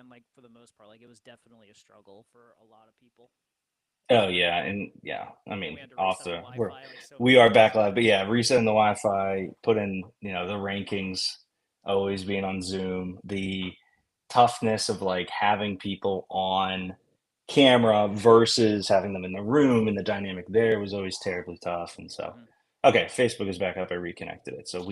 then like for the most part, like it was definitely a struggle for a lot of people. Oh yeah, and yeah, I And mean, we had to reset the also Wi-Fi like so we many are back times. live, but yeah, resetting the Wi-Fi, put in, the rankings, always being on Zoom, the toughness of like having people on camera versus having them in the room and the dynamic there was always terribly tough. And so, Hmm. okay, Facebook is back up. I reconnected it. So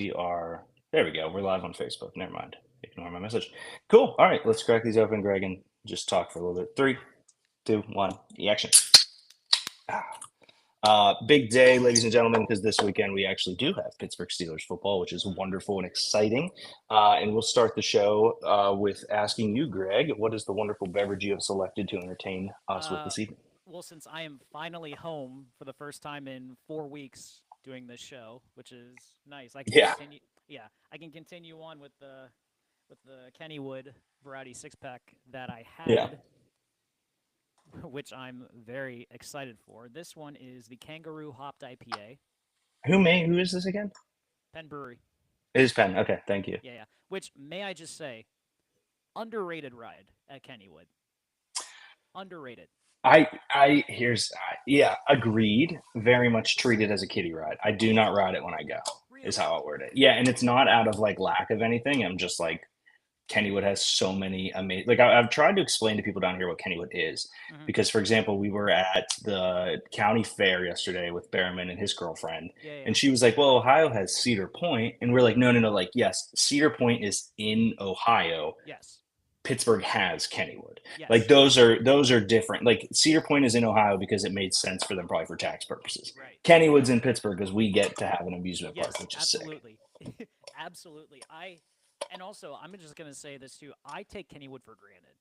there we go. We're live on Facebook. Never mind. Ignore my message. Cool. All right, let's crack these open, Greg, and just talk for a little bit. Three, two, one, action. Big day, ladies and gentlemen, because this weekend we actually do have Pittsburgh Steelers football, which is wonderful and exciting. And we'll start the show with asking you, Greg, what is the wonderful beverage you have selected to entertain us with Uh, this evening? well, since I am finally home for the first time in 4 weeks doing this show, which is nice, I can Yeah, continue. Yeah, I can continue on with the Kennywood variety six pack that I yeah. had, which I'm very excited for. This one is the Kangaroo Hopped IPA, Who is this again? Penn Brewery. It is Penn. Okay, thank you. Yeah, yeah. Which may I just say, underrated ride at Kennywood. Underrated. Yeah, agreed. Very much treated as a kiddie ride. I do not ride it when I go, is Really? how I'll word it. Yeah, and it's not out of like lack of anything. I'm just like, Kennywood has so many amazing. Like I've tried to explain to people down here what Kennywood is, Mm-hmm. because, for example, we were at the county fair yesterday with Behrman and his girlfriend, Yeah, yeah. and she was like, "Well, Ohio has Cedar Point," and we're like, "No, no, no! Like, yes, Cedar Point is in Ohio. Yes. Pittsburgh has Kennywood. Like Yes. those are different. Like Cedar Point is in Ohio because it made sense for them, probably for tax purposes. Right. Kennywood's in Pittsburgh because we get to have an amusement park, Yes, which is sick. absolutely. Absolutely. And also I'm just gonna say this too. I take Kennywood for granted.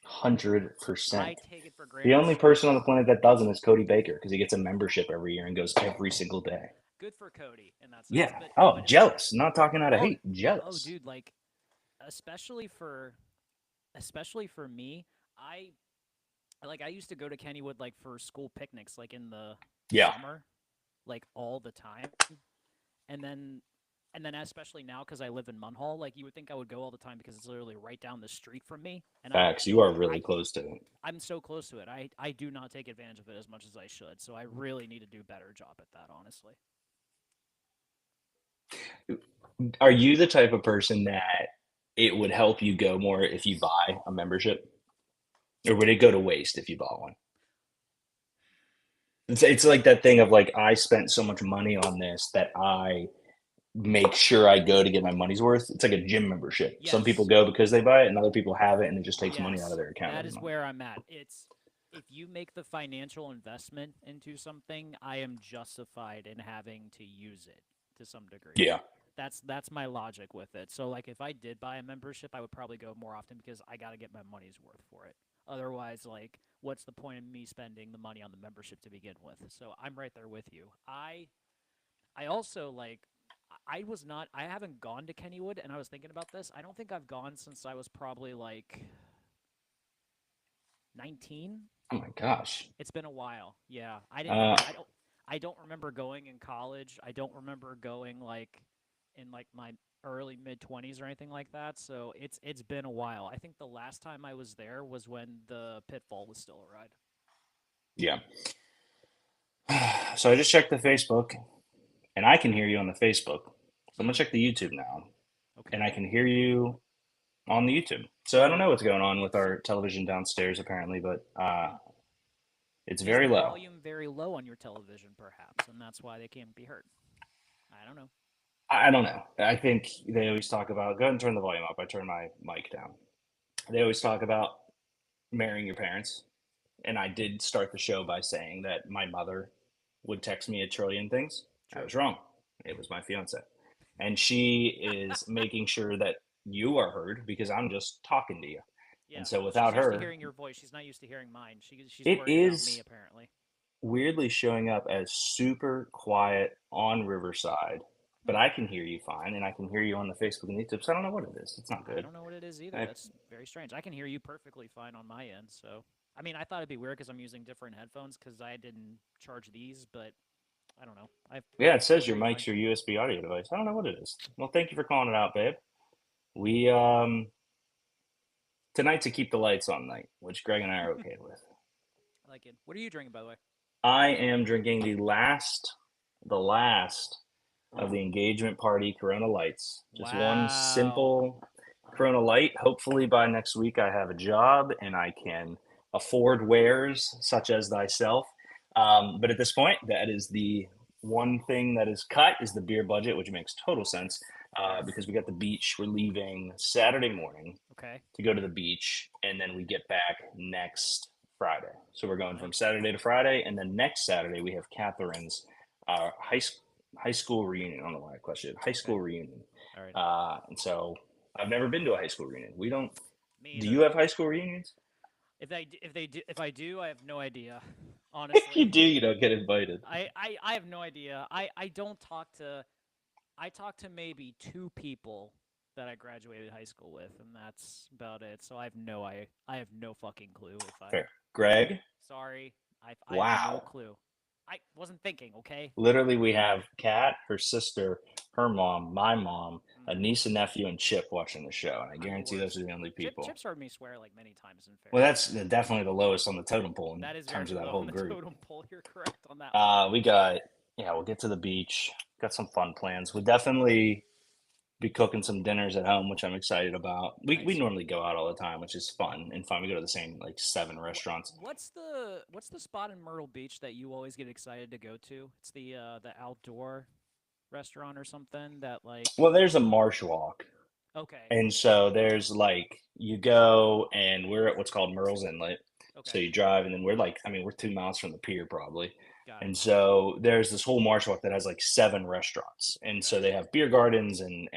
100%. I take it for The granted only so person on much. the planet that doesn't is Cody Baker because he gets a membership every year and goes every single day. Good for Cody in that sense. Yeah. But Oh, but jealous. Not talking out of oh hate. oh Jealous. dude, like especially for especially for me, I I used to go to Kennywood like for school picnics like in the Yeah. summer, like all the time. And then especially now because I live in Munhall, like you would think I would go all the time because it's literally right down the street from me, and I Facts. You don't. are really close to I'm so close to it. I do not take advantage of it as much as I should. So I really need to do a better job at that, honestly. it. Are you the type of person that it would help you go more if you buy a membership? Or would it go to waste if you bought one? It's like that thing of like, I spent so much money on this that I make sure I go to get my money's worth. It's like a gym membership. Some people Yes, go because they buy it, and other people have it, and it just takes money out of yes, their account that every is month. where I'm at. It's if you make the financial investment into something, I am justified in having to use it to some degree. Yeah. That's my logic with it. So like if I did buy a membership, I would probably go more often because I got to get my money's worth for it. Otherwise, like what's the point of me spending the money on the membership to begin with? So I'm right there with you. I also like I was not I haven't gone to Kennywood and I was thinking about this. I don't think I've gone since I was probably like 19. Oh my gosh. It's been a while. Yeah. Uh, I don't remember going in college. I don't remember going like in like my early mid 20s or anything like that. So it's been a while. I think the last time I was there was when the Pitfall was still a ride. yeah. So I just checked the Facebook, and I can hear you on the Facebook. So I'm gonna Hmm. check the YouTube now, and I Okay. can hear you on the YouTube. So I don't know what's going on with So our television downstairs, apparently, but hmm. it's Is very the low. volume very low on your television perhaps and that's why they can't be heard? I don't know. I don't know. I think they always talk about, go ahead and turn the volume up. I turn my mic down. They always talk about marrying your parents. And I did start the show by saying that my mother would text me a trillion things. I True. was wrong. It was my fiance. And she is making sure that you are heard because I'm just talking to you. And Yeah. so Well, she's without used to her, hearing your voice. She's not used to hearing mine. She's it worried about me is apparently. weirdly showing up as super quiet on Riverside. But Hmm. I can hear you fine, and I can hear you on the Facebook and YouTube. So I don't know what it is. It's not I good. don't know what it is either. I, That's very strange. I can hear you perfectly fine on my end. So, I mean, I thought it'd be weird because I'm using different headphones because I didn't charge these, but I don't know. I yeah, it says still your hear you fine. mic's your USB audio device. I don't know what it is. Well, thank you for calling it out, babe. We Tonight's a keep the lights on night, which Greg and I are okay with. I like it. What are you drinking, by the way? I am drinking the last of the engagement party Corona Lights. Just one Wow. simple Corona Light. Hopefully by next week I have a job and I can afford wares such as thyself. But at this point, that is the one thing that is cut is the beer budget, which makes total sense Fair. because we got the beach. We're leaving Saturday morning Okay. to go to the beach, and then we get back next Friday. So we're going from Nice. Saturday to Friday, and then next Saturday we have Catherine's high school reunion. I don't know why I questioned it. High Okay. school reunion, All right. and so I've never been to a high school reunion. We don't. Me Do either. you have high school reunions? If I do, I have no idea. If you Honestly, do, you don't get invited. I have no idea. I don't talk to. I talk to maybe two people that I graduated high school with, and that's about it. So I have no fucking clue if I. Fair. Greg, Sorry, I have no wow. clue. I wasn't thinking. Okay. Literally, we have Kat, her sister, her mom, my mom, a Mm, niece and nephew, and Chip watching the show, and I I'm the guarantee those worst. are the only people. Chip's heard me swear like many times. In Well, fairness, that's definitely the lowest on the totem pole in that is terms very of that low whole on the group. totem pole. You're correct on that one. We got, yeah, we'll get to the beach. Got some fun plans. We'll definitely be cooking some dinners at home, which I'm excited about. We Nice. normally go out all the time, which is fun and fun. We go to the same like 7 restaurants. What's the spot in Myrtle Beach that you always get excited to go to? It's the outdoor restaurant or something that like. Well, there's a marsh walk, Okay. and so there's like you go and we're at what's called Merle's Inlet. So Okay. you drive and then we're like, I mean, we're 2 miles from the pier probably. Got it. And so there's this whole marsh walk that has like 7 restaurants. And Okay. so they have beer gardens and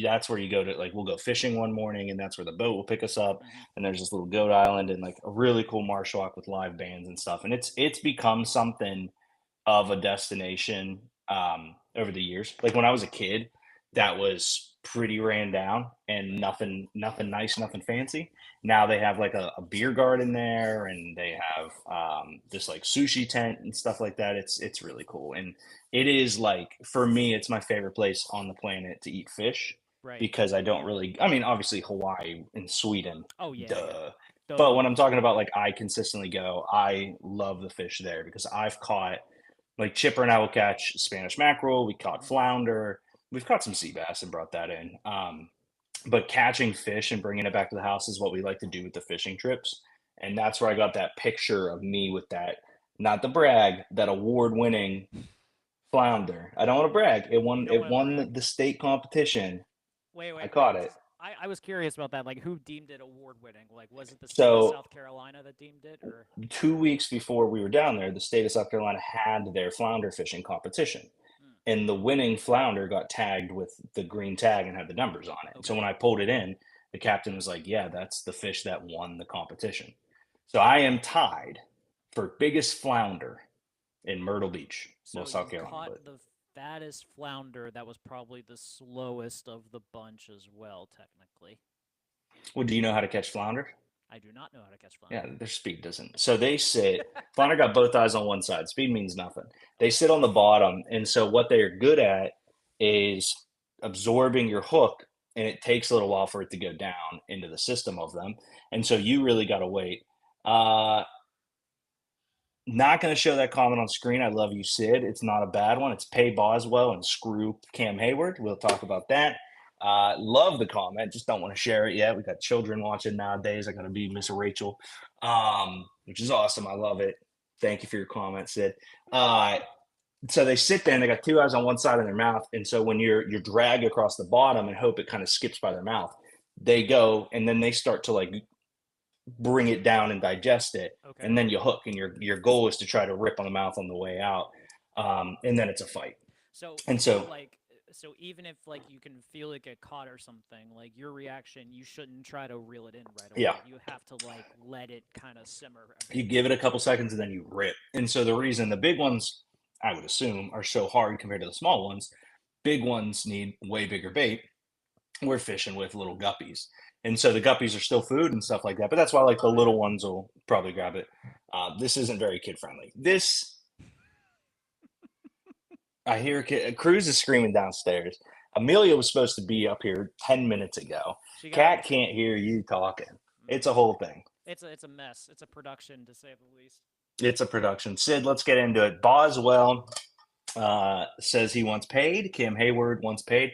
that's where you go to like we'll go fishing one morning and that's where the boat will pick us up. Hmm. And there's this little goat island and like a really cool marsh walk with live bands and stuff. And it's become something of a destination over the years. Like when I was a kid, that was pretty ran down and Right. nothing nice, nothing fancy. Now they have like a beer garden there, and they have this like sushi tent and stuff like that. It's really cool, and it is like for me, it's my favorite place on the planet to eat fish Right. because I don't really. I mean, obviously Hawaii and Sweden, Oh yeah, yeah. duh. But Those when are I'm the talking two. about like I consistently go, I love the fish there because I've caught like Chipper and I will catch Spanish mackerel. We caught Hmm. flounder. We've caught some sea bass and brought that in. But catching fish and bringing it back to the house is what we like to do with the fishing trips. And that's where I got that picture of me with that, not the brag, that award winning flounder. I don't want to brag. You don't It want to won brag. the state competition. I Wait. caught it. I was curious about that. Like, who deemed it award winning? Like, was it the state of So South Carolina that deemed it, or? 2 weeks before we were down there, the state of South Carolina had their flounder fishing competition. Hmm. And the winning flounder got tagged with the green tag and had the numbers on it. So Okay. when I pulled it in, the captain was like, "Yeah, that's the fish that won the competition." So I am tied for biggest flounder in Myrtle Beach, well, So South you Carolina. caught But the fattest flounder that was probably the slowest of the bunch as well, technically. well, do you know how to catch flounder? I do not know how to catch Yeah, flounder. their speed doesn't. So they sit. Flounder got both eyes on one side. Speed means nothing. They sit on the bottom, and so what they're good at is absorbing your hook, and it takes a little while for it to go down into the system of them. And so you really got to wait. Uh, Not going to show that comment on screen. I love you, Sid. It's not a bad one. It's Pay Boswell and screw Cam Hayward. We'll talk about that. Love the comment. Just don't want to share it yet. We got children watching nowadays. I got to be Miss Rachel, which is awesome. I love it. Thank you for your comment, Sid. Uh, so they sit there and they got two eyes on one side of their mouth. And so when you're dragged across the bottom and hope it kind of skips by their mouth, they go and then they start to like bring it down and digest it, Okay. and then you hook. And your goal is to try to rip on the mouth on the way out, and then it's a fight. So And so so like so even if like you can feel it get caught or something, like your reaction, you shouldn't try to reel it in right yeah, away. You have to like let it kind of simmer a you bit. give it a couple seconds and then you rip. And so the reason the big ones, I would assume, are so hard compared to the small ones, big ones need way bigger bait. We're fishing with little guppies. And so the guppies are still food and stuff like that. But that's why like the little ones will probably grab it. This isn't very kid friendly. This I hear Cruz is screaming downstairs. Amelia was supposed to be up here 10 minutes ago. She got Cat can't hear you talking. It's a whole thing. It's a mess. It's a production to say the least. It's a production. Sid, let's get into it. Boswell says he wants paid. Cam Hayward wants paid.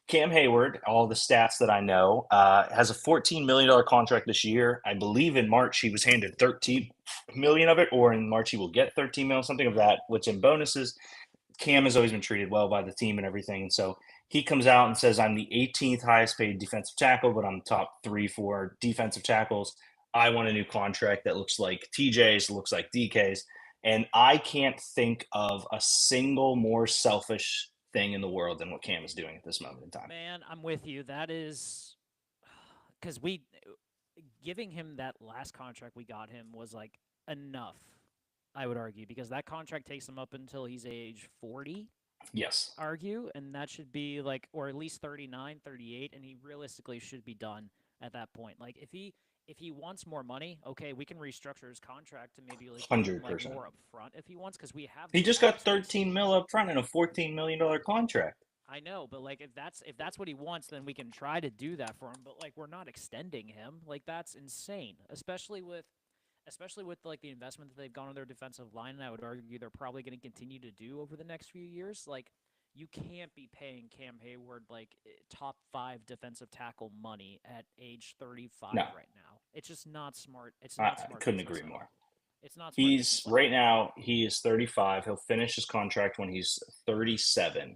Cam Hayward, all the stats that I know, has a $14 million contract this year. I believe in March he was handed 13 million of it, or in March he will get 13 million, something of that, which in bonuses. Cam has always been treated well by the team and everything. And so he comes out and says, I'm the 18th highest paid defensive tackle, but I'm top 3, 4 defensive tackles. I want a new contract that looks like TJ's, looks like DK's. And I can't think of a single more selfish thing in the world than what Cam is doing at this moment in time. Man, I'm with you. That is because we giving him that last contract we got him was like enough. I would argue because that contract takes him up until he's age 40, Yes. argue, and that should be like or at least 39, 38, and he realistically should be done at that point. Like if he wants more money, okay, we can restructure his contract to maybe like give him like 100%. more upfront if he wants because we have He the just cap got space. 13 mil up front and a $14 million contract. I know, but like if that's what he wants, then we can try to do that for him. But like we're not extending him. Like that's insane, especially with like the investment that they've gone on their defensive line. And I would argue they're probably going to continue to do over the next few years. Like you can't be paying Cam Hayward like top 5 defensive tackle money at age 35 No, right now. It's just not smart. It's I not smart couldn't business agree at more. all. It's not smart He's business at right all. now, he is 35. He'll finish his contract when he's 37.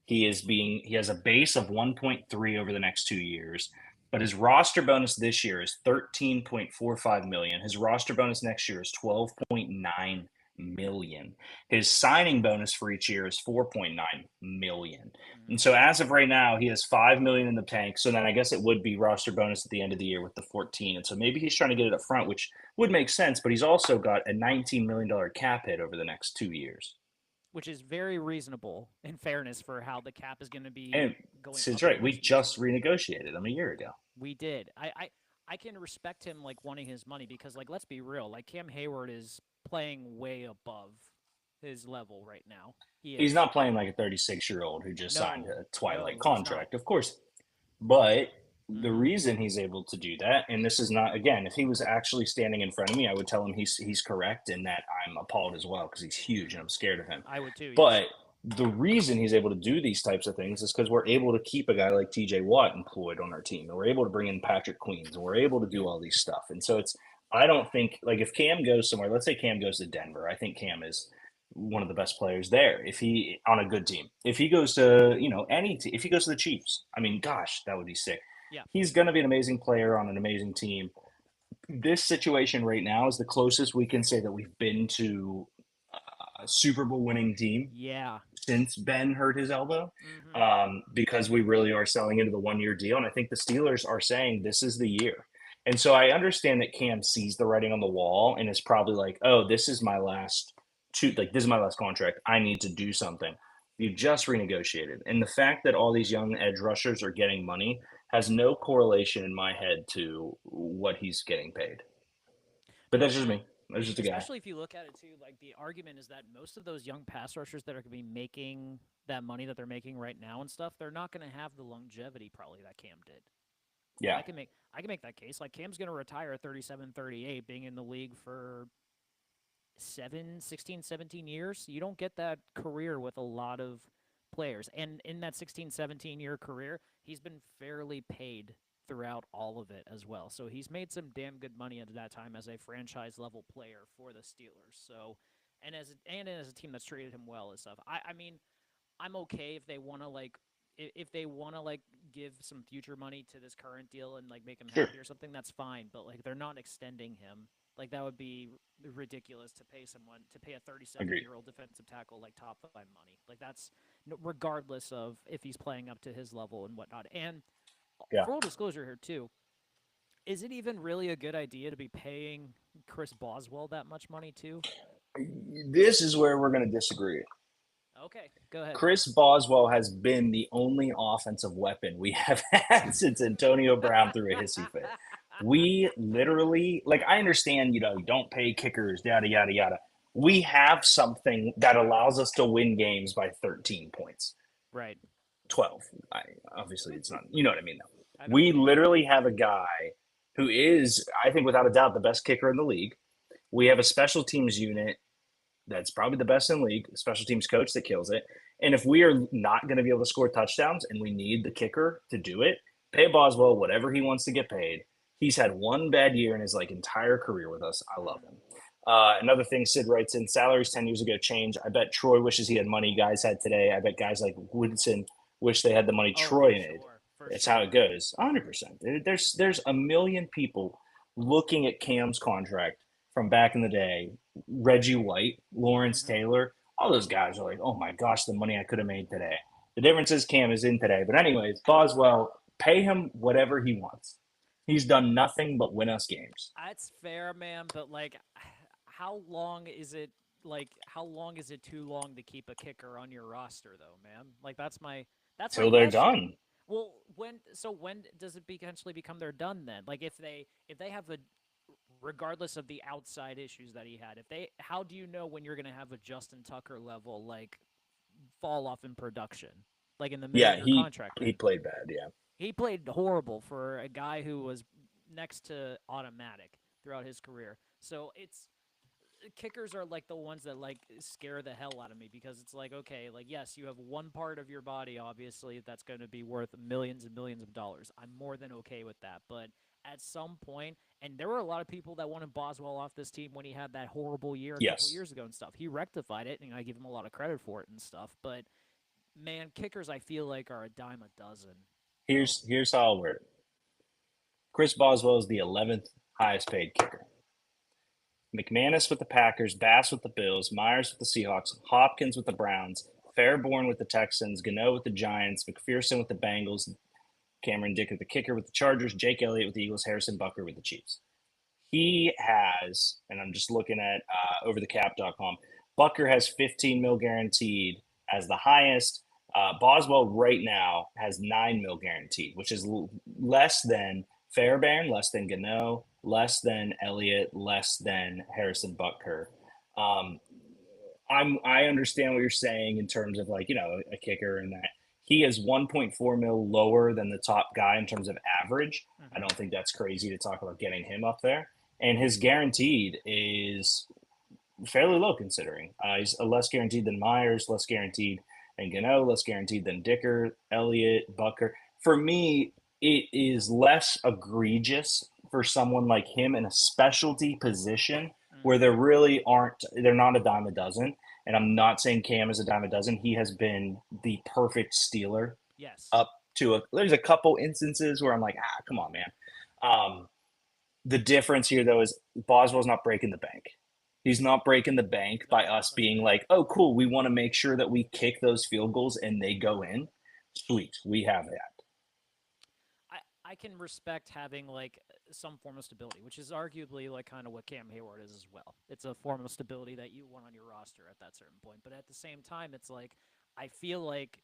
He has a base of 1.3 over the next 2 years, but his roster bonus this year is 13.45 million. His roster bonus next year is 12.9 million. His signing bonus for each year is 4.9 million. And Mm-hmm. so as of right now, he has 5 million in the tank. So then I guess it would be roster bonus at the end of the year with the 14. And so maybe he's trying to get it up front, which would make sense, but he's also got a $19 million cap hit over the next 2 years. Which is very reasonable in fairness for how the cap is going to be And going Sid's up in the right. We next few years. just renegotiated him a year ago. We did. I can respect him like wanting his money because like let's be real, like Cam Hayward is playing way above his level right now. He He's is. not playing like a 36-year-old who just signed No, a Twilight no, he's not. contract, of course. But the Mm-hmm. reason he's able to do that, and this is not again, if he was actually standing in front of me, I would tell him he's correct in that I'm appalled as well because he's huge and I'm scared of him. I would too. Yes. But the reason he's able to do these types of things is because we're able to keep a guy like TJ Watt employed on our team, and we're able to bring in Patrick Queens, and we're able to do all these stuff. And so it's I don't think like if Cam goes somewhere, let's say Cam goes to Denver, I think Cam is one of the best players there. If he on a good team, if he goes to any team, if he goes to the Chiefs, I mean, gosh, that would be sick. Yeah. He's going to be an amazing player on an amazing team. This situation right now is the closest we can say that we've been to a Super Bowl winning team Yeah. since Ben hurt his elbow, Mm-hmm. because we really are selling into the 1 year deal. And I think the Steelers are saying this is the year. And so I understand that Cam sees the writing on the wall and is probably like, oh, this is my last this is my last contract. I need to do something. You just renegotiated. And the fact that all these young edge rushers are getting money has no correlation in my head to what he's getting paid. But No, that's just me. That's just a guy. especially if you look at it too, like the argument is that most of those young pass rushers that are going to be making that money that they're making right now and stuff, they're not going to have the longevity probably that Cam did. Like Yeah. I can make that case. Like Cam's going to retire at 37, 38, being in the league for 16, 17 years. You don't get that career with a lot of players. And in that 16, 17-year career, he's been fairly paid throughout all of it as well. So he's made some damn good money at that time as a franchise level player for the Steelers. So and as a team that's treated him well and stuff. I mean, I'm okay if they want to like if they want to like give some future money to this current deal and like make him Sure. happy or something, that's fine. But like they're not extending him. Like that would be ridiculous to pay a 37 Agreed. year old defensive tackle like top 5 money. Like that's regardless of if he's playing up to his level and whatnot. And Yeah. full disclosure here too, is it even really a good idea to be paying Chris Boswell that much money too? This is where we're going to disagree. Okay, go ahead. Chris Boswell has been the only offensive weapon we have had since Antonio Brown threw a hissy fit. We literally, like, I understand, you don't pay kickers, yada, yada, yada. We have something that allows us to win games by 13 points, Right. 12. Obviously, it's not, you know what I mean, though. I know what We you mean. literally have a guy who is, I think, without a doubt, the best kicker in the league. We have a special teams unit that's probably the best in the league, special teams coach that kills it. And if we are not going to be able to score touchdowns and we need the kicker to do it, pay Boswell whatever he wants to get paid. He's had one bad year in his like entire career with us. I love him. Another thing Sid writes in, salaries 10 years ago changed. I bet Troy wishes he had money guys had today. I bet guys like Woodson wish they had the money Oh, Troy for made. sure, for It's how it sure. goes. 100%. There's a million people looking at Cam's contract from back in the day. Reggie White, Lawrence Hmm. Taylor, all those guys are like, oh my gosh, the money I could have made today. The difference is Cam is in today. But anyways, Boswell, pay him whatever he wants. He's done nothing but win us games. That's fair, man. But like, how long is it? Like, how long is it too long to keep a kicker on your roster, though, man? Like, that's my Till they're question. done. Well, when does it potentially become they're done then? Like, if they have a regardless of the outside issues that he had, if they how do you know when you're gonna have a Justin Tucker level like fall off in production, like in the middle of Yeah, your he contract he then? played bad. Yeah. He played horrible for a guy who was next to automatic throughout his career. So it's kickers are like the ones that like scare the hell out of me because it's like, okay, like yes, you have one part of your body obviously that's going to be worth millions and millions of dollars. I'm more than okay with that, but at some point, and there were a lot of people that wanted Boswell off this team when he had that horrible year a couple Yes. years ago and stuff. He rectified it, and I give him a lot of credit for it and stuff. But man, kickers I feel like are a dime a dozen, though. Here's how I'll word it. Chris Boswell is the 11th highest paid kicker. McManus with the Packers, Bass with the Bills, Myers with the Seahawks, Hopkins with the Browns, Fairborn with the Texans, Gano with the Giants, McPherson with the Bengals, Cameron Dick with the kicker with the Chargers, Jake Elliott with the Eagles, Harrison Bucker with the Chiefs. He has, and I'm just looking at overthecap.com, Bucker has 15 mil guaranteed as the highest. Boswell right now has 9 mil guaranteed, which is less than Fairbairn, less than Gano, less than Elliott, less than Harrison Butker. Um, I understand what you're saying in terms of like a kicker and that he is 1.4 mil lower than the top guy in terms of average. I Mm-hmm. don't think that's crazy to talk about getting him up there. And his guaranteed is fairly low considering. He's less guaranteed than Myers, less guaranteed than Gano, less guaranteed than Dicker, Elliott, Bucker. For me, it is less egregious for someone like him in a specialty position where Mm-hmm. there really aren't, they're not a dime a dozen. And I'm not saying Cam is a dime a dozen. He has been the perfect stealer Yes. up to there's a couple instances where I'm like, come on, man. Um, the difference here, though, is Boswell's not breaking the bank. He's not breaking the bank by No, us that's being fair. like, oh, cool, we want to make sure that we kick those field goals and they go in. Sweet, we have that. I can respect having like some form of stability, which is arguably like kind of what Cam Hayward is as well. It's a form of stability that you want on your roster at that certain point. But at the same time, it's like I feel like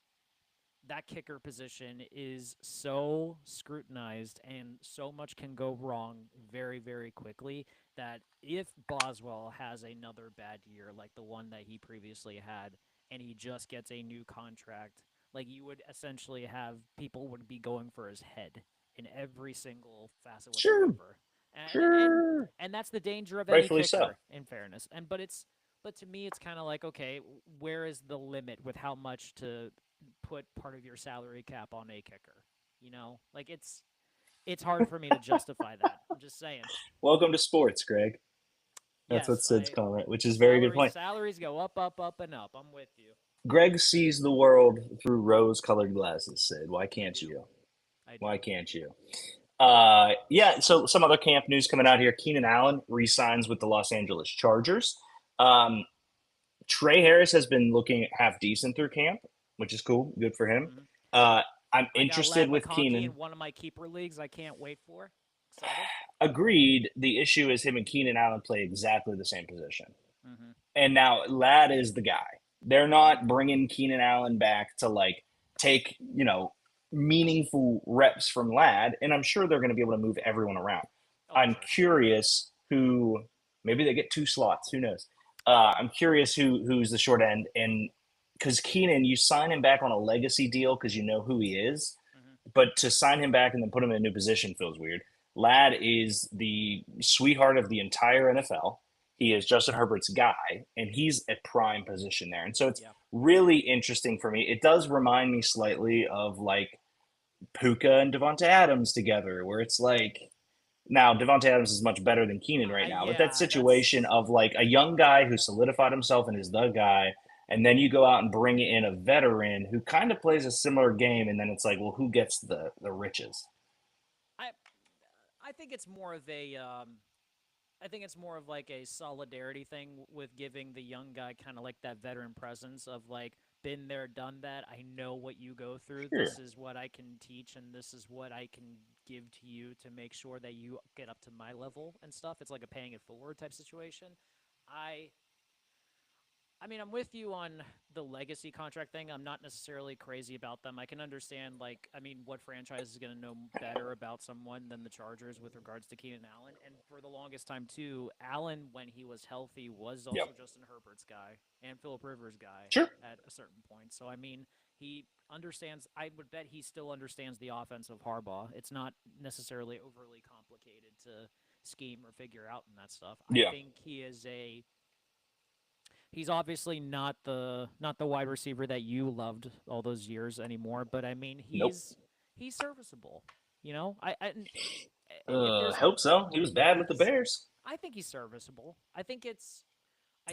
that kicker position is so scrutinized and so much can go wrong very, very quickly that if Boswell has another bad year like the one that he previously had and he just gets a new contract, like you would essentially have people would be going for his head in every single facet Sure, whatsoever. And sure. and that's the danger of any Rightfully so. kicker in fairness. And but to me it's kind of like okay, where is the limit with how much to put part of your salary cap on a kicker. You know, like it's hard for me to justify that. I'm just saying. Welcome to sports, Greg. That's what Yes, Sid's I calling it, which is a very good salaries point. salaries go up, up, up, and up. I'm with you. Greg sees the world through rose-colored glasses, Sid. Why I can't do. you? I Why do. can't you? Yeah, so some other camp news coming out here. Keenan Allen re-signs with the Los Angeles Chargers. Um, Trey Harris has been looking half decent through camp, which is cool. Good for him. Hmm. Uh, I'm I got interested Lad with McConkey Keenan. in one of my keeper leagues. I can't wait for. Excited. Agreed. The issue is him and Keenan Allen play exactly the same position. Hmm. And now Lad is the guy. They're Hmm. not bringing Keenan Allen back to like take, meaningful reps from Lad. And I'm sure they're going to be able to move everyone around. Oh, I'm for sure. curious who, maybe they get two slots. Who knows? I'm curious who's the short end. And because Keenan, you sign him back on a legacy deal because you know who he is. Hmm. But to sign him back and then put him in a new position feels weird. Lad is the sweetheart of the entire NFL. He is Justin Herbert's guy, and he's a prime position there. And so it's Yeah. really interesting for me. It does remind me slightly of like Puka and Devonta Adams together, where it's like now Devonta Adams is much better than Keenan right now, but that Yeah, situation of like a young guy who solidified himself and is the guy, and then you go out and bring in a veteran who kind of plays a similar game, and then it's like, well, who gets the riches? I I think it's more of a I think it's more of like a solidarity thing with giving the young guy kind of like that veteran presence of like been there, done that. I know what you go through. This Sure. is what I can teach, and this is what I can give to you to make sure that you get up to my level and stuff. It's like a paying it forward type situation. I I mean, I'm with you on the legacy contract thing. I'm not necessarily crazy about them. I can understand, like, I mean, what franchise is going to know better about someone than the Chargers with regards to Keenan Allen? And for the longest time, too, Allen, when he was healthy, was Yep. also Justin Herbert's guy and Philip Rivers' guy Sure. at a certain point. So, I mean, he understands, I would bet he still understands the offense of Harbaugh. It's not necessarily overly complicated to scheme or figure out and that stuff. I Yeah. think he is a he's obviously not the wide receiver that you loved all those years anymore, but I mean Nope. he's serviceable. You know, if there's Hope so. He was bad with the he's Bears. I think he's serviceable. I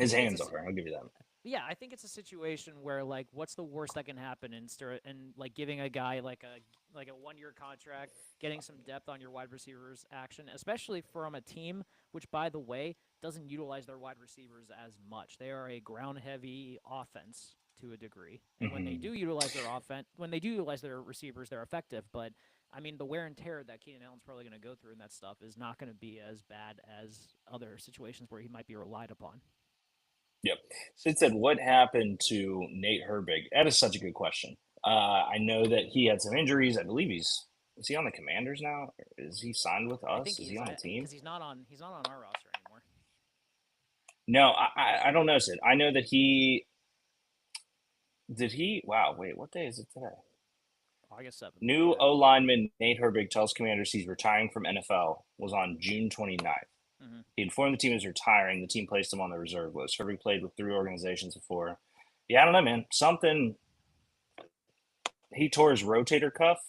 His think it's hands are. I'll give you that. yeah, I think it's a situation where like what's the worst that can happen and like giving a guy like a 1 year contract, getting some depth on your wide receivers action, especially from a team which by the way doesn't utilize their wide receivers as much. They are a ground heavy offense to a degree. And Hmm. when they do utilize their receivers, they're effective, but I mean, the wear and tear that Keenan Allen's probably going to go through in that stuff is not going to be as bad as other situations where he might be relied upon. Yep. Sid said, "What happened to Nate Herbig?" That is such a good question. I know that he had some injuries. I believe he's is he on the Commanders now? Is he signed with I think us? he Is he is on a team? because he's not on our roster anymore. No, I don't know, Sid. I know that he did he. Wow, wait, what day is it today? August 7th. New Yeah. O lineman Nate Herbig tells Commanders he's retiring from NFL was on June 29th. Mm-hmm. He informed the team he was retiring. The team placed him on the reserve list. Herbig played with three organizations before. Yeah, I don't know, man. Something he tore his rotator cuff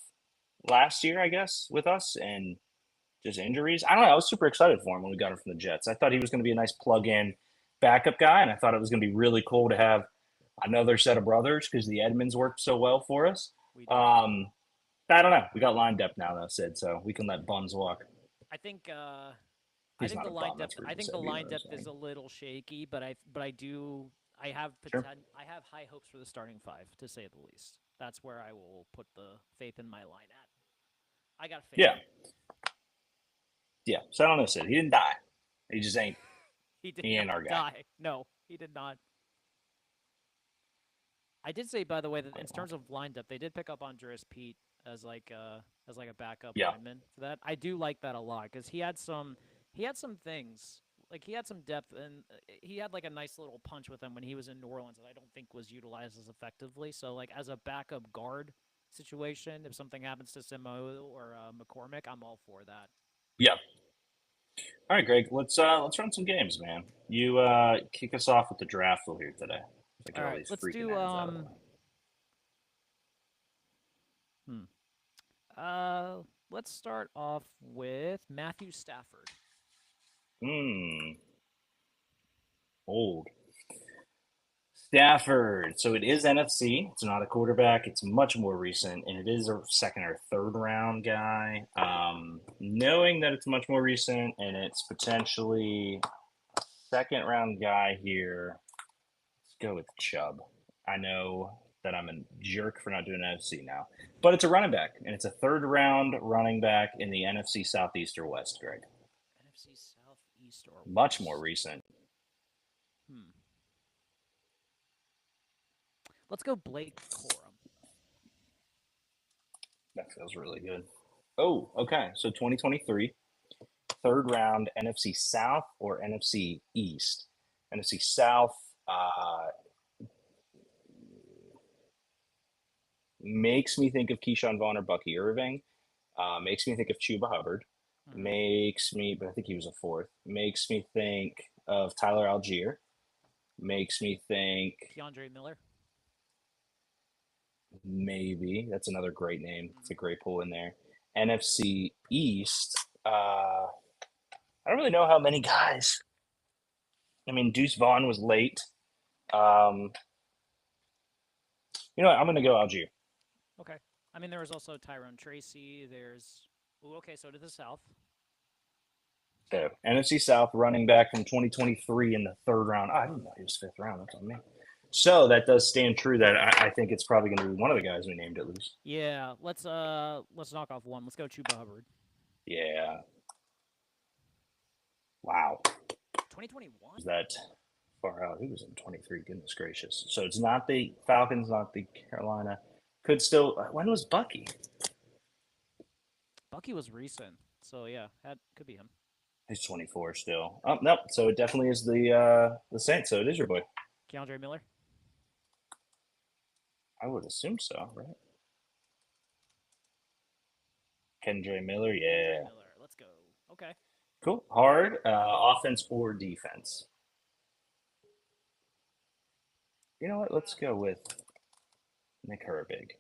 last year, I guess, with us, and just injuries. I don't know. I was super excited for him when we got him from the Jets. I thought he was going to be a nice plug-in backup guy, and I thought it was going to be really cool to have another set of brothers because the Edmonds worked so well for us. We did. Um, I don't know. We got line depth now, though, Sid, so we can let Buns walk. I think I He's think not the a line bum. depth That's rude I to think say, the but you know line what I'm depth is saying. a little shaky, but Sure. I have high hopes for the starting five to say the least. That's where I will put the faith in my line at. I got faith. Yeah. Yeah. So I don't know, Sid. He didn't die. He just ain't. He did He not ain't our guy. die. No, he did not. I did say, by the way, that in terms of line depth, they did pick up Andreas Pete as like a backup Yeah. lineman for that. I do like that a lot because he had some things like he had some depth and he had like a nice little punch with him when he was in New Orleans that I don't think was utilized as effectively. So like as a backup guard situation, if something happens to Simo or McCormick, I'm all for that. Yeah. All right, Greg. Let's run some games, man. You kick us off with the draft rule here today. To All get all right, these let's freaking do ends out of the way. hmm. Let's start off with Matthew Stafford. Hmm. Old. Stafford. So it is NFC. It's not a quarterback. It's much more recent, and it is a second or third round guy. Knowing that it's much more recent and it's potentially a second round guy here, let's go with Chubb. I know that I'm a jerk for not doing NFC now, but it's a running back, and it's a third round running back in the NFC Southeast or West, Greg. NFC South, East, or Much more West? recent. Hmm. Let's go Blake Corum. That feels really good. Oh, okay. So 2023, third round NFC South or NFC East? NFC South makes me think of Keyshawn Vaughn or Bucky Irving. Makes me think of Chuba Hubbard. Hmm. Makes me, but I think he was a fourth. Makes me think of Tyler Algier. Makes me think Keandre Miller. maybe that's another great name. It's a Hmm. great pull in there. NFC East. I don't really know how many guys. I mean, Deuce Vaughn was late. Um, you know what? I'm going to go Algier. Okay. I mean, there was also Tyrone Tracy. There's. Ooh, okay, so to the south. So NFC South running back from 2023 in the third round. Oh, I didn't know he was fifth round. That's on me. So that does stand true that I think it's probably going to be one of the guys we named at least. Yeah, let's knock off one. Let's go Chuba Hubbard. Yeah. Wow. 2021. Is that far out? He was in 23. Goodness gracious. So it's not the Falcons, not the Carolina. Could still. When was Bucky? Bucky was recent, so yeah, could be him. He's 24 still. Oh no. So it definitely is the Saints. So it is your boy. Keandre Miller. I would assume so, right? Kendra Miller. Keandre Yeah. Miller. Let's go. Okay. Cool. Hard. Offense or defense? You know what? Let's go with Nick Herbig.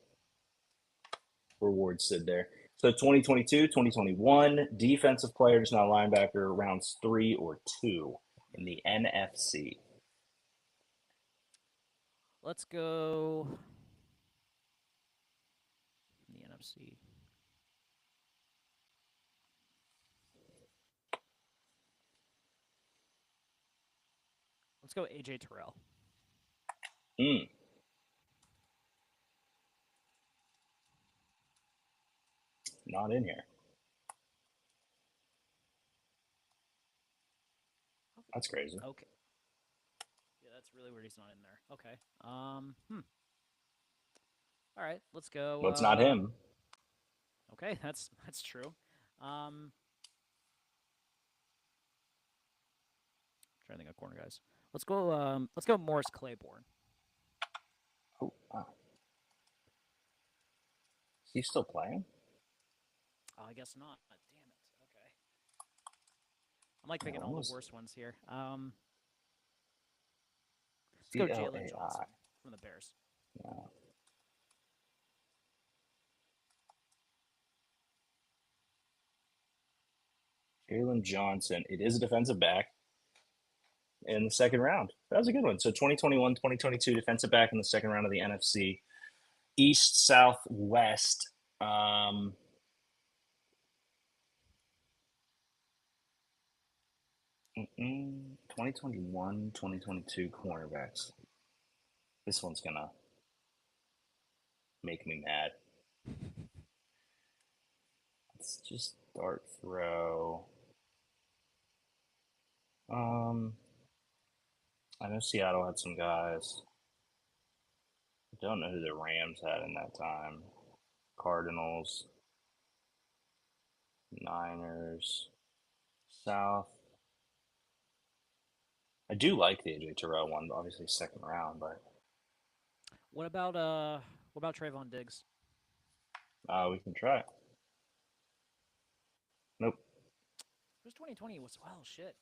Reward Sid there. So 2022, 2021, defensive players, not linebacker, rounds 3 or 2 in the NFC. Let's go in the NFC. Let's go AJ Terrell. Mm, not in here. That's crazy. Okay. Yeah, that's really weird. He's not in there. Okay. All right. Let's go. Well, it's not him. Okay. That's true. Trying to think of corner guys. Let's go. Let's go Morris Claiborne. Oh, wow. Is he still playing? Oh, I guess not. Damn it. Okay. I'm like Yeah, picking when all the was worst ones here. Let's go Jalen CLAI? Johnson from the Bears. No. Jalen Johnson. It is a defensive back in the second round. That was a good one. So 2021, 2022 defensive back in the second round of the NFC. East, South, West. Um, 2021, 2022 cornerbacks. This one's going to make me mad. Let's just start throw. I know Seattle had some guys. I don't know who the Rams had in that time. Cardinals, Niners, South. I do like the AJ Terrell one, obviously second round, but What about Trayvon Diggs? we can try it. Nope. It was 2020. Was well shit.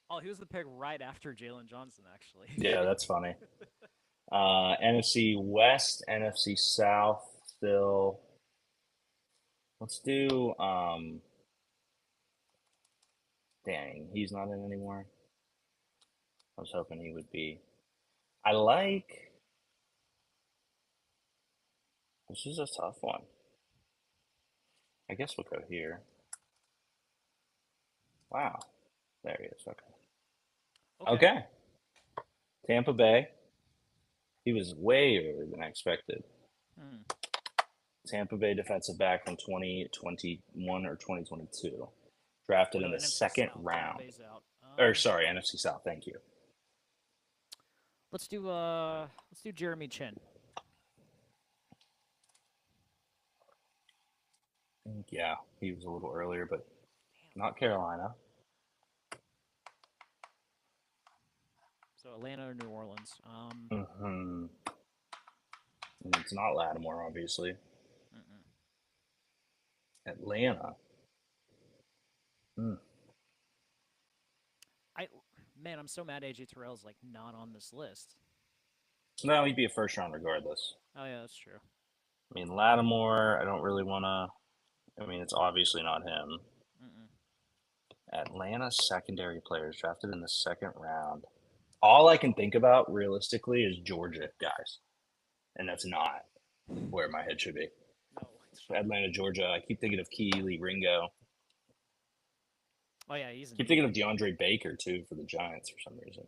Oh, he was the pick right after Jalen Johnson, actually. Yeah, that's funny. NFC West, NFC South still. Let's do dang, he's not in anymore. I was hoping he would be. I like this is a tough one. I guess we'll go here. Wow. There he is. Okay. Okay. Okay. Tampa Bay. He was way earlier than I expected. Hmm. Tampa Bay defensive back from 2021 or 2022. Drafted We'll in go the NFC second South. Tampa round. Bay's out. Or sorry, NFC South. Thank you. Let's do Jeremy Chin. Yeah, he was a little earlier, but Damn. not Carolina. So Atlanta or New Orleans. Mm-hmm. And it's not Lattimore, obviously. Mm-mm. Atlanta. Mm. I man, I'm so mad AJ Terrell's like not on this list. No, he'd be a first round regardless. Oh yeah, that's true. I mean, Lattimore, I don't really want to. I mean, it's obviously not him. Mm-mm. Atlanta secondary players drafted in the second round. All I can think about realistically is Georgia guys, and that's not where my head should be. No, it's not. Atlanta, Georgia. I keep thinking of Keely Ringo. Oh yeah, he's in Keep thinking of Georgia. DeAndre Baker too for the Giants for some reason.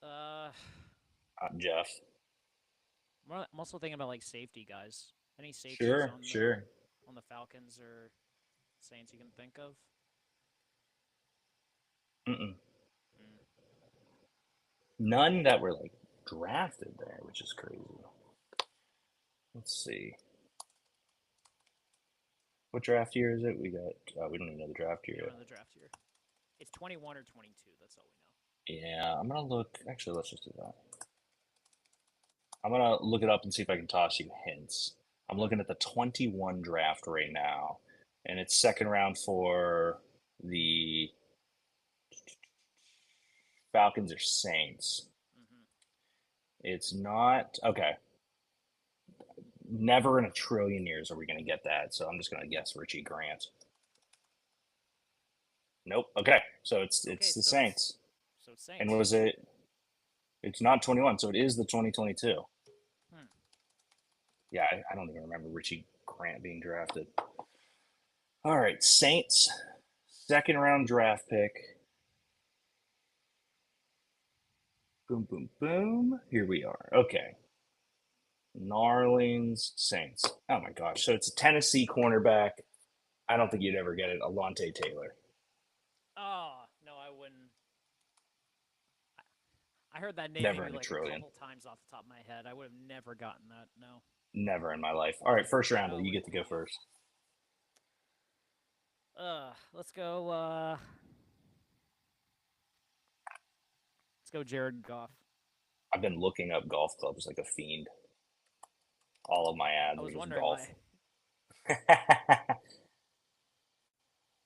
Uh, Jeff. I'm also thinking about like safety guys. Any safeties Sure, sure. on the Falcons or Saints you can think of? Mm-mm. Mm. None that were like drafted there, which is crazy. Let's see. What draft year is it? We got. We don't even know the draft We year don't yet. know the draft year. It's 21 or 22. That's all we know. Yeah, I'm gonna look. Actually, let's just do that. I'm gonna look it up and see if I can toss you hints. I'm looking at the 21 draft right now, and it's second round for the Falcons or Saints. Mm-hmm. It's not okay. Never in a trillion years are we gonna get that. So I'm just gonna guess Richie Grant. Nope. Okay, so it's Okay, the Saints. so it's And Saints. was it? It's not 21, so it is the 2022. Hmm. Yeah, I don't even remember Richie Grant being drafted. All right, Saints, second round draft pick. Boom, boom, boom. Here we are. Okay. Narlings, Saints. Oh my gosh. So it's a Tennessee cornerback. I don't think you'd ever get it. Alontae Taylor. Oh no, I wouldn't. I heard that name Never maybe in a like a trillion. couple times off the top of my head. I would have never gotten that. No. Never in my life. All right, first rounder. No You way. get to go first. Let's go. Let's go, Jared Goff. I've been looking up golf clubs like a fiend. All of my I ads are was just wondering golf. why.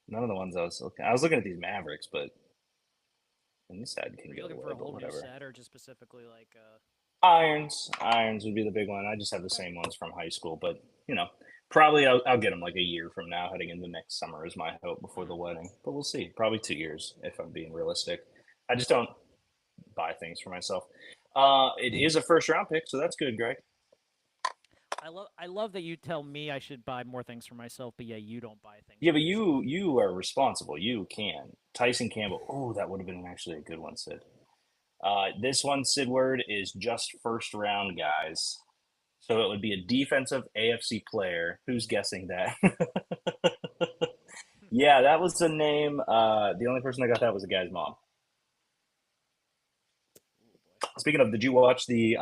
None of the ones I was looking. I was looking at these Mavericks, but and this ad can Were you go looking away. for a But whole new whatever. set or just specifically like Irons would be the big one. I just have the Okay. same ones from high school, but probably I'll get them like a year from now, heading into next summer is my hope before the Mm. wedding. But we'll see. Probably 2 years if I'm being realistic. I just don't buy things for myself. It is a first round pick, so that's good, Greg. I love that you tell me I should buy more things for myself, but yeah, you don't buy things Yeah, for but yourself. you are responsible. You can. Tyson Campbell. Oh, that would have been actually a good one, Sid. This one, Sidward, is just first round guys. So it would be a defensive AFC player. Who's guessing that? Yeah, that was the name. The only person that got that was the guy's mom. Oh boy. Speaking of, did you watch the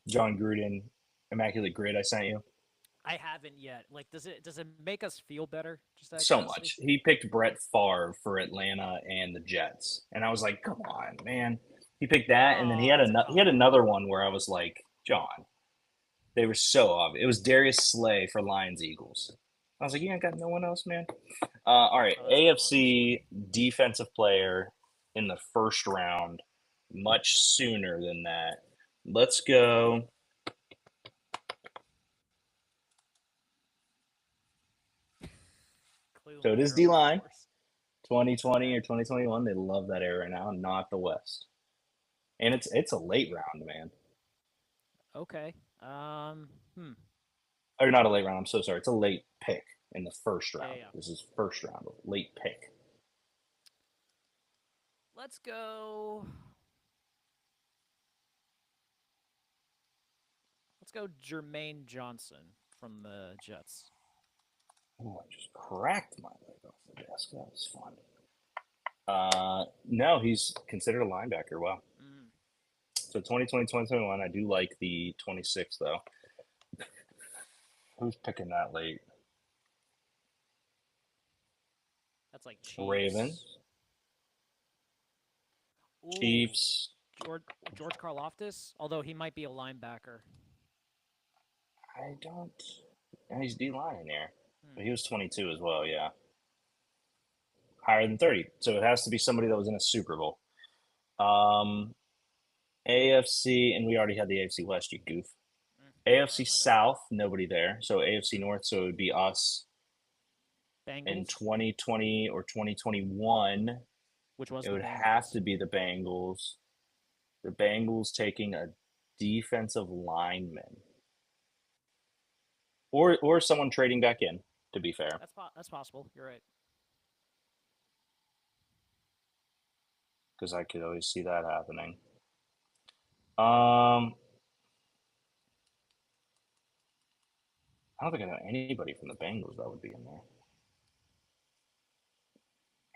John Gruden Immaculate Grid I sent you? I haven't yet. Like, does it make us feel better? Just out of So curiosity. much. He picked Brett Favre for Atlanta and the Jets, and I was like, "Come on, man!" He picked that, and then Oh, that's a he cop had out. another one where I was like, "John." They were so obvious. It was Darius Slay for Lions Eagles. I was like, "You ain't got no one else, man." All right, Oh, that's a obvious one. AFC defensive player in the first round, much sooner than that. Let's go. So Cleveland it is D Farrell, of line, course. 2020 Okay. or 2021. They love that era right now, not the West. And it's a late round, man. Okay. Hmm. Or not a late round. I'm so sorry. It's a late pick in the first Yeah, round. yeah. This is first round, late pick. Let's go. Let's go, Jermaine Johnson from the Jets. Oh, I just cracked my leg off the desk. That was fun. No, he's considered a linebacker. Wow. Mm, So 2020, 2021, I do like the 26 though. Who's picking that late? that's like Chiefs. Ravens, Ooh, Chiefs. George Karloftis. Although he might be a linebacker. I don't. And he's D line in there. Hmm. But he was 22 as well, yeah. higher than 30. So it has to be somebody that was in a Super Bowl. Um, AFC, and we already had the AFC West, you goof. AFC My bad. South, nobody there. So AFC North, so it would be us in Bengals, 2020 or 2021. which was It the would have Bengals. to be the Bengals. The Bengals taking a defensive lineman or someone trading back in, to be fair. That's possible. You're right. Because I could always see that happening. I don't think I know anybody from the Bengals that would be in there.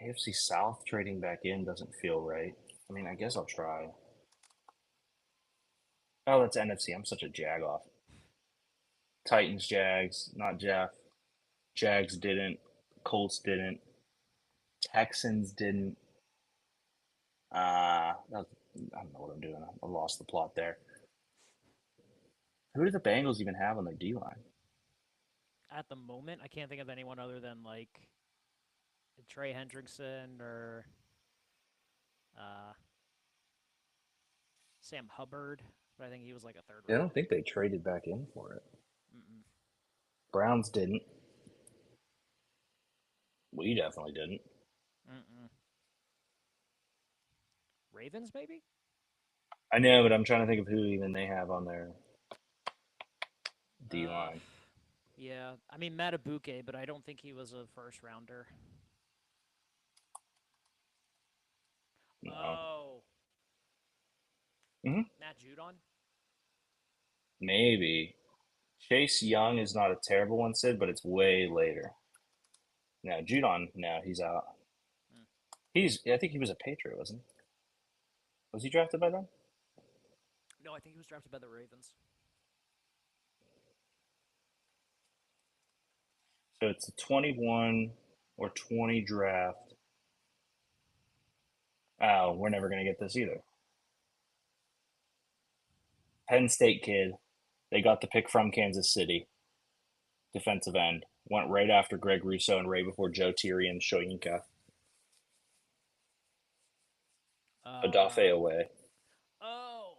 AFC South trading back in doesn't feel right. I mean, I guess I'll try. Oh, that's NFC. I'm such a jag off. Titans, Jags, not Jeff. Jags didn't. Colts didn't. Texans didn't. I don't know what I'm doing. I lost the plot there. Who do the Bengals even have on their D line? At the moment, I can't think of anyone other than like Trey Hendrickson or uh, Sam Hubbard, but I think he was like a third I don't round. think they traded back in for it. Mm-mm. Browns didn't. We definitely didn't. Mm-mm. Ravens, maybe? I know, but I'm trying to think of who even they have on their D Uh, line. yeah. I mean, Matabuke, but I don't think he was a first rounder. No. Oh, Hmm. Matt Judon? Maybe. Chase Young is not a terrible one, Sid, but it's way later. No, Judon, no, he's out. Hmm. I think he was a Patriot, wasn't he? Was he drafted by them? No, I think he was drafted by the Ravens. So it's a 21 or 20 draft. Oh, we're never going to get this either. Penn State kid. They got the pick from Kansas City. Defensive end. Went right after Greg Russo and right before Joe Thierry and Shoyinka. Adafe Uh, away. oh,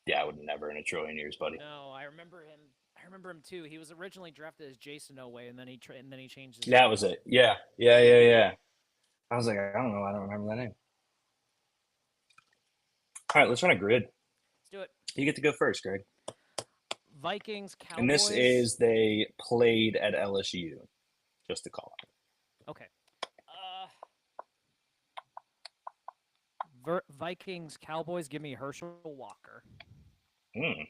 Yeah, I would never in a trillion years, buddy. no, I remember him. I remember him too. He was originally drafted as Jason Oway, and then he changed his That name. was it. Yeah, yeah, yeah, yeah. I was like, I don't know. I don't remember that name. All right, let's run a grid. Let's do it. You get to go first, Greg. Vikings, And this Cowboys. is they played at LSU, just to call it. Okay. Vikings, Cowboys. Give me Herschel Walker. Hmm,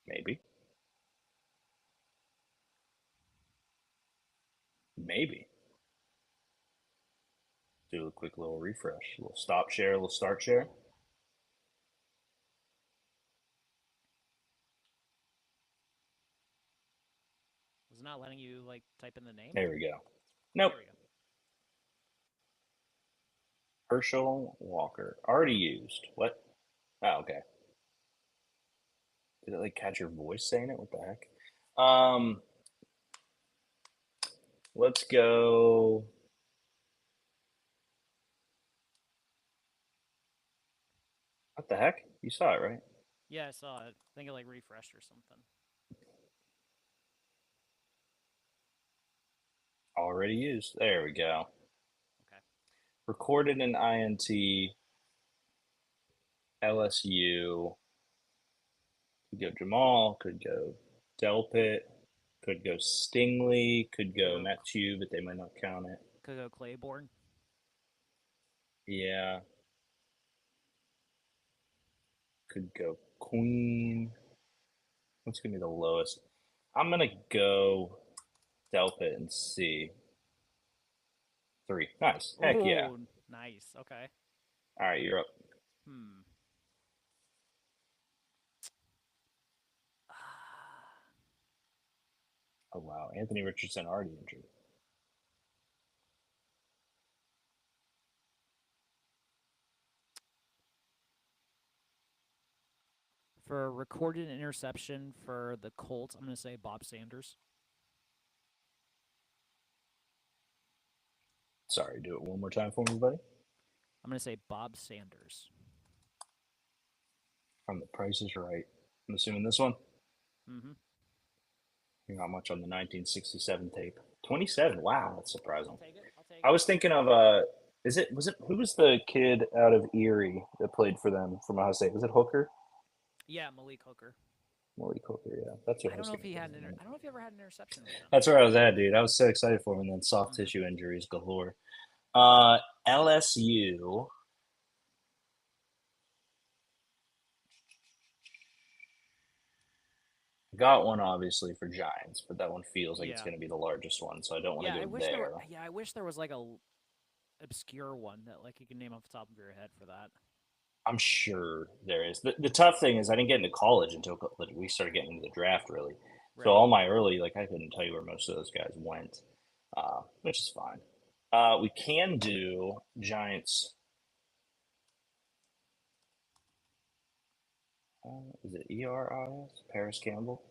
maybe. Maybe. Do a quick little refresh. A little stop share, a little start share. Was it not letting you like type in the name? There we go. Nope. There we go. Herschel Walker. Already used. What? Oh, okay. Did it like catch your voice saying it? What the heck? Let's go. What the heck? You saw it, right? Yeah, I saw it. I think it like refreshed or something. Already used. There we go. Okay. Recorded in INT LSU. Could go Jamal, could go Delpit, could go Stingley, could go Matthew, but they might not count it. Could go Claiborne. Yeah. Could go Queen. What's going to be the lowest? I'm going to go Delpit and see. 3. Nice. Heck yeah. Ooh, nice. Okay. All right, you're up. Hmm. Oh, wow. Anthony Richardson already injured. For recorded interception for the Colts, I'm going to say Bob Sanders. Sorry, do it one more time for me, buddy. I'm going to say Bob Sanders. From The Price is Right. I'm assuming this one. Mm-hmm. You're not much on the 1967 tape. 27. Wow, that's surprising. I'll take it. I'll take I it. was thinking of who was the kid out of Erie that played for them from Ohio State? Was it Hooker? Yeah, Malik Hooker. Malik Hooker, yeah. That's what I I don't was know if he thinking. had I don't know if he ever had an interception with them. That's where I was at, dude. I was so excited for him, and then soft Mhm. tissue injuries galore. LSU. Got one obviously for Giants, but that one feels like it's Yeah. going to be the largest one, so I don't want to Yeah, I go wish there were. there. Yeah, I wish there was like a obscure one that like you can name off the top of your head for that. I'm sure there is. The tough thing is I didn't get into college until we started getting into the draft, really. So Right. all my early, like I couldn't tell you where most of those guys went, which is fine. We can do Giants. Is it ERIS? Paris Campbell?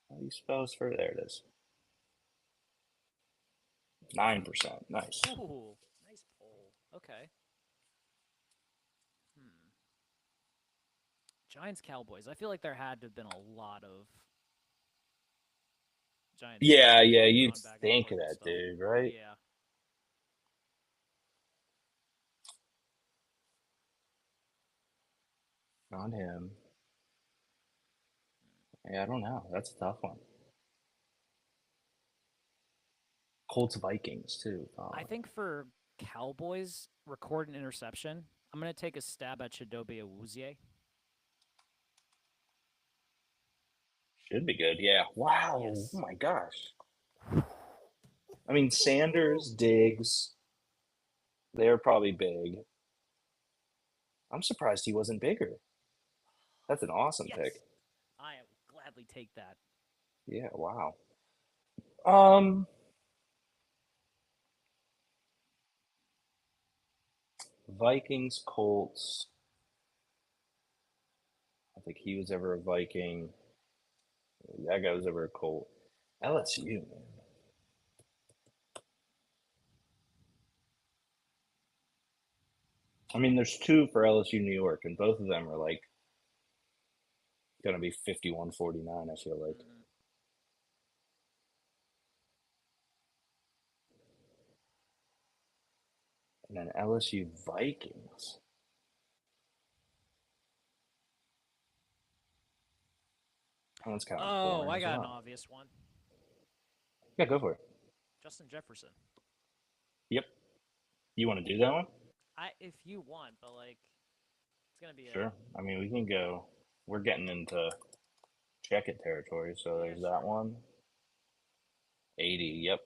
How do you spell his first? There it is. 9%. Nice. Ooh, nice poll. Okay. Hmm. Giants Cowboys. I feel like there had to have been a lot of Giants Yeah, Cowboys yeah, that have you'd gone back and think of forth and that, stuff. dude, right? Yeah. Not him. Yeah, I don't know. That's a tough one. Colts Vikings too. I think for Cowboys record an interception, I'm gonna take a stab at Chidobe Awuzie. Should be good. Yeah. Wow. Oh Yes. my gosh. I mean, Sanders, Diggs, they're probably big. I'm surprised he wasn't bigger. That's an awesome pick. Yes. I will gladly take that. Yeah. Wow. Um, Vikings, Colts. I think he was ever a Viking. That guy was ever a Colt. LSU, man. I mean, there's two for LSU New York, and both of them are like going to be 51-49, I feel like. Mm-hmm. And then LSU Vikings. Oh, that's kind of Oh, boring I as got an well. obvious one. Yeah, go for it. Justin Jefferson. Yep. You want to do that one? If you want, but like it's gonna be a Sure. I mean, we can go. We're getting into check it territory, so yeah, there's sure. that one. 80, yep.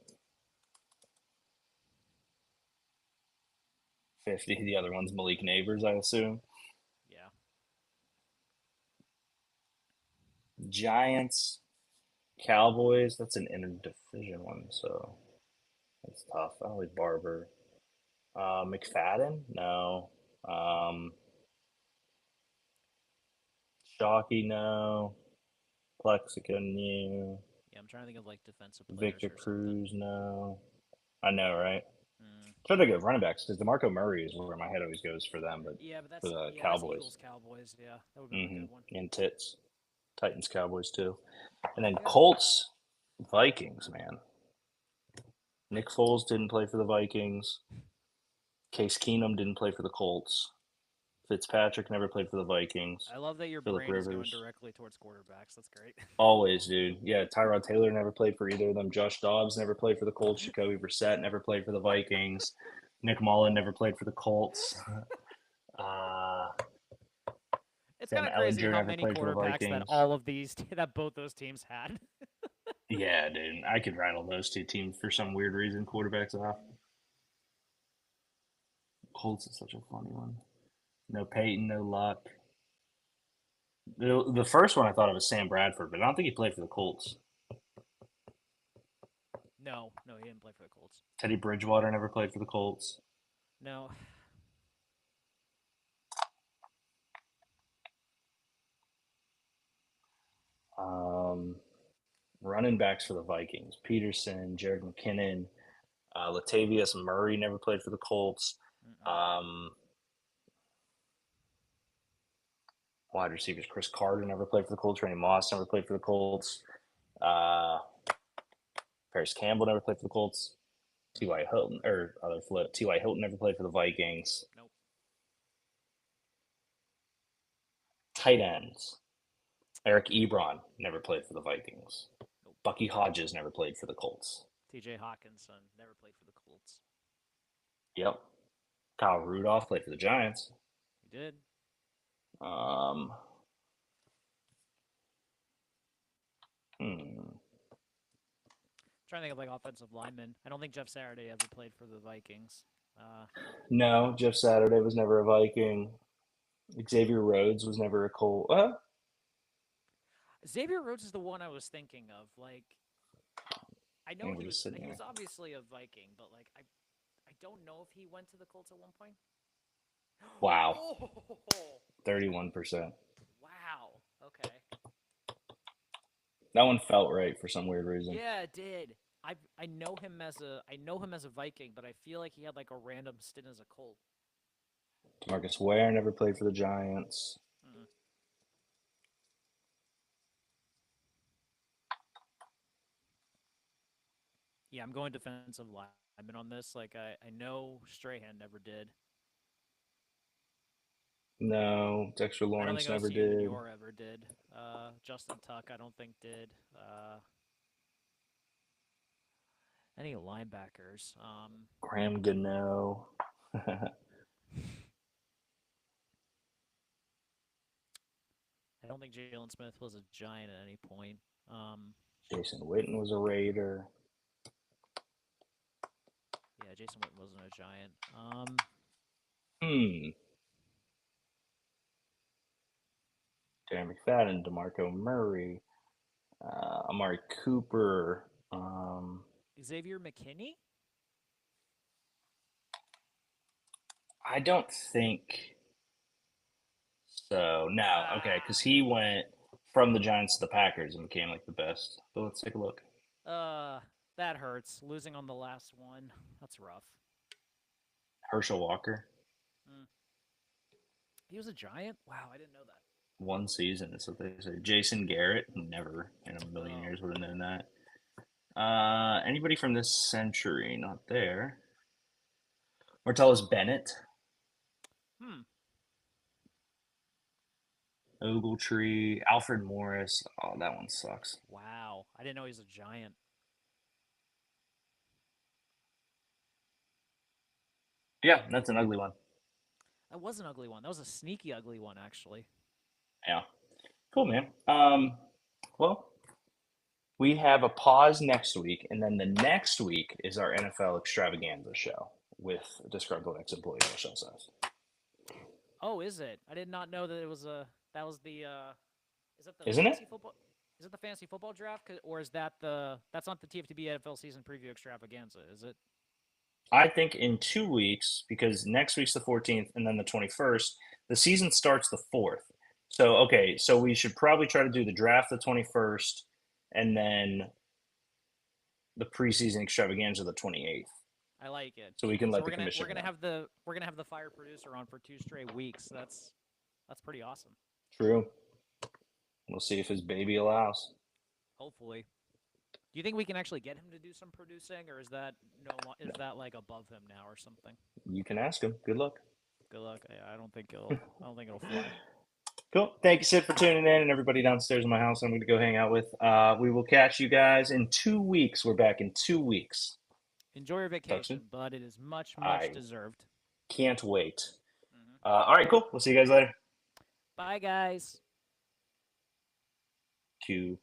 50, the other one's Malik Neighbors, I assume. Yeah. Giants, Cowboys, that's an interdivision one, so that's tough. I like Barber. McFadden? No. Um, Shockey? No. Plexico? No. Yeah, I'm trying to think of like defensive players Victor or something. Cruz? No. I know, right? Mm. Trying to get running backs because DeMarco Murray is where my head always goes for them, but Yeah, but for that's the that's Cowboys. Eagles Cowboys. Yeah, that would have been a Mm-hmm. good one. And Tits. Titans, Cowboys too. And then Yeah. Colts, Vikings, man. Nick Foles didn't play for the Vikings. Case Keenum didn't play for the Colts. Fitzpatrick never played for the Vikings. I love that your Philip brain is going Rivers, directly towards quarterbacks. That's great. always, dude. Yeah, Tyrod Taylor never played for either of them. Josh Dobbs never played for the Colts. Jacoby Brissett never played for the Vikings. Nick Mullen never played for the Colts. Uh, It's kind Sam of crazy Ellinger how never many played for the quarterbacks that Vikings. all of these that both those teams had. Yeah, dude. I could rattle those two teams for some weird reason. Quarterbacks off. Colts is such a funny one. No Peyton, no Luck. The first one I thought of was Sam Bradford, but I don't think he played for the Colts. No, no, he didn't play for the Colts. Teddy Bridgewater never played for the Colts. No. Running backs for the Vikings: Peterson, Jared McKinnon, Latavius Murray never played for the Colts. Wide receivers: Chris Carter never played for the Colts. Randy Moss never played for the Colts. Paris Campbell never played for the Colts. T.Y. Hilton, or other flip. T.Y. Hilton never played for the Vikings. Nope. Tight ends: Eric Ebron never played for the Vikings. Nope. Bucky Hodges never played for the Colts. T.J. Hawkinson never played for the Colts. Yep. Kyle Rudolph played for the Giants. He did. Trying to think of like offensive linemen. I don't think Jeff Saturday ever played for the Vikings. No, Jeff Saturday was never a Viking. Xavier Rhodes was never a Colt. Xavier Rhodes is the one I was thinking of. Like, I know he was obviously a Viking, but like I don't know if he went to the Colts at one point. Wow. 31%. Wow. Okay. That one felt right for some weird reason. Yeah, it did. I know him as a Viking, but I feel like he had like a random stint as a Colt. Marcus Ware never played for the Giants. Yeah, I'm going defensive lineman on this. Like I know Strahan never did. No, Dexter Lawrence never did. Manure ever did. Justin Tuck, I don't think did. Any linebackers? Graham Gano. I don't think Jalen Smith was a Giant at any point. Jason Witten was a Raider. Yeah, Jason Witten wasn't a Giant. Darren McFadden, DeMarco Murray, Amari Cooper. Xavier McKinney? I don't think so. No, okay, because he went from the Giants to the Packers and became like the best. But let's take a look. That hurts. Losing on the last one. That's rough. Herschel Walker. He was a Giant? Wow, I didn't know that. One season is what they say. Jason Garrett, never in a million years would have known that. Anybody from this century? Not there. Martellus Bennett. Ogletree, Alfred Morris. Oh, that one sucks. Wow, I didn't know he was a Giant. Yeah, that's an ugly one. That was an ugly one. That was a sneaky ugly one, actually. Yeah. Cool, man. Well, we have a pause next week, and then the next week is our NFL extravaganza show with disgruntled ex-employee Michelle Sass. Oh, is it? I did not know that it was a. That was the. Is that the Isn't fantasy it? football? Is it the fantasy football draft, or is that the? That's not the TFTB NFL season preview extravaganza, is it? I think in 2 weeks, because next week's the 14th and then the 21st, the season starts the 4th. So, okay, so we should probably try to do the draft the 21st and then the preseason extravaganza the 28th. I like it. So we can let the commission. We're gonna have the fire producer on for 2 straight weeks. That's pretty awesome. True. We'll see if his baby allows. Hopefully. Do you think we can actually get him to do some producing, or is that like above him now or something? You can ask him. Good luck. Good luck. I don't think it'll fly. Cool. Thank you, Sid, for tuning in, and everybody downstairs in my house I'm going to go hang out with. We will catch you guys in 2 weeks. We're back in 2 weeks. Enjoy your vacation, but it is much deserved. Can't wait. All right, cool. We'll see you guys later. Bye, guys. Q.